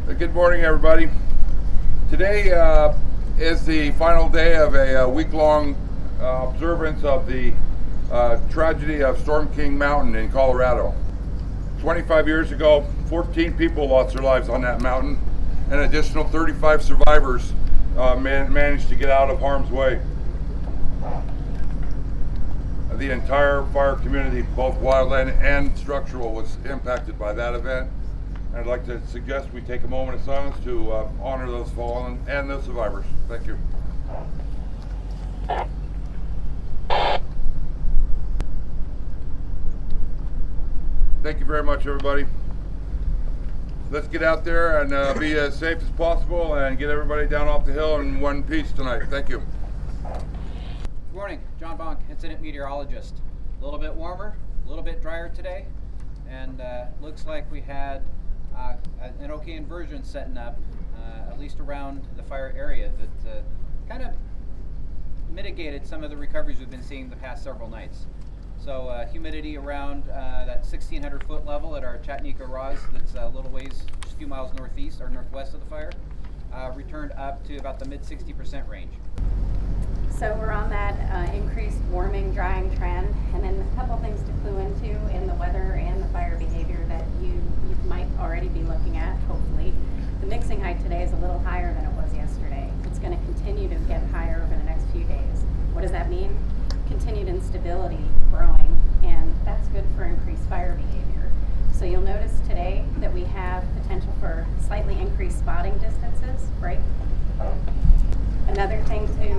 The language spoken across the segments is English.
Good morning, everybody. Today is the final day of a week-long observance of the tragedy of Storm King Mountain in Colorado. 25 years ago, 14 people lost their lives on that mountain, and an additional 35 survivors managed to get out of harm's way. The entire fire community, both wildland and structural, was impacted by that event. I'd like to suggest we take a moment of silence to honor those fallen and the survivors. Thank you. Thank you very much, everybody. Let's get out there and be as safe as possible and get everybody down off the hill in one piece tonight. Thank you. Good morning, John Bonk, incident meteorologist. A little bit warmer, a little bit drier today, and looks like we had an okay inversion setting up, at least around the fire area, that kind of mitigated some of the recoveries we've been seeing the past several nights. So humidity around that 1,600 foot level at our Chattanooga ROS, that's a little ways, just a few miles northeast or northwest of the fire, returned up to about the mid 60% range. So we're on that increased warming, drying trend, and then a couple things to clue into in the weather and the fire behavior that you might already be looking at, hopefully. The mixing height today is a little higher than it was yesterday. It's going to continue to get higher over the next few days. What does that mean? Continued instability growing, and that's good for increased fire behavior. So you'll notice today that we have potential for slightly increased spotting distances, right? Another thing too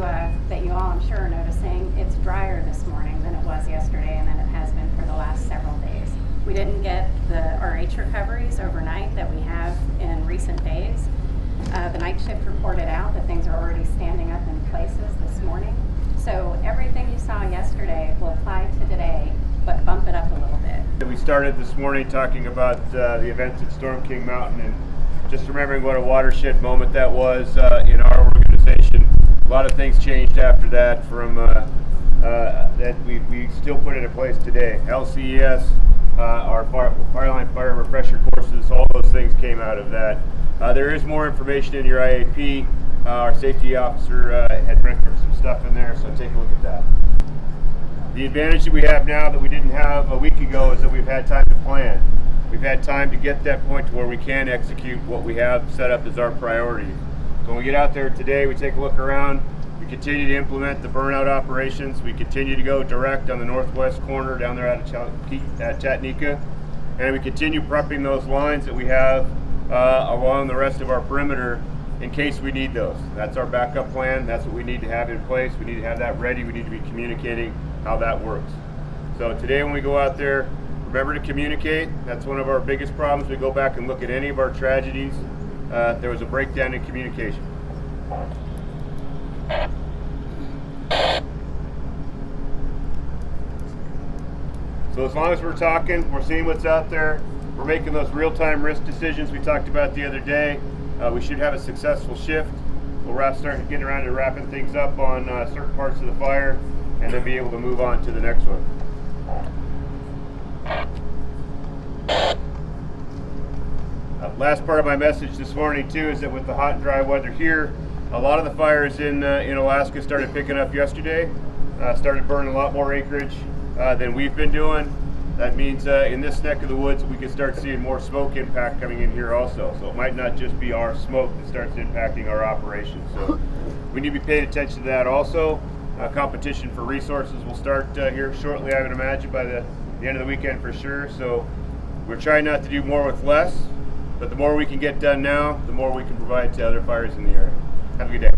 that you all, I'm sure, are noticing, it's drier this morning than it was yesterday and than it has been for the last several days. We didn't get our H recoveries overnight that we have in recent days. The night shift reported out that things are already standing up in places this morning. So everything you saw yesterday will apply to today, but bump it up a little bit. We started this morning talking about the events at Storm King Mountain, and just remembering what a watershed moment that was in our organization. A lot of things changed after that from that we still put into place today. LCES, our Fireline Fire Refresher courses, all those things came out of that. There is more information in your IAP. Our safety officer had rendered some stuff in there, so take a look at that. The advantage that we have now that we didn't have a week ago is that we've had time to plan. We've had time to get that point to where we can execute what we have set up as our priorities. So when we get out there today, we take a look around, we continue to implement the burnout operations, we continue to go direct on the northwest corner down there at Chattanooga, and we continue prepping those lines that we have along the rest of our perimeter in case we need those. That's our backup plan. That's what we need to have in place. We need to have that ready. We need to be communicating how that works. So today when we go out there, remember to communicate. That's one of our biggest problems. We go back and look at any of our tragedies. There was a breakdown in communication. So as long as we're talking, we're seeing what's out there, we're making those real-time risk decisions we talked about the other day. We should have a successful shift. We'll start getting around to wrapping things up on certain parts of the fire, and then be able to move on to the next one. Last part of my message this morning too is that with the hot and dry weather here, a lot of the fires in Alaska started picking up yesterday. Started burning a lot more acreage than we've been doing. That means in this neck of the woods we could start seeing more smoke impact coming in here also. So it might not just be our smoke that starts impacting our operations. So we need to be paying attention to that also. Competition for resources will start here shortly, I would imagine, by the end of the weekend for sure. So we're trying not to do more with less, but the more we can get done now, the more we can provide to other fires in the area. Have a good day.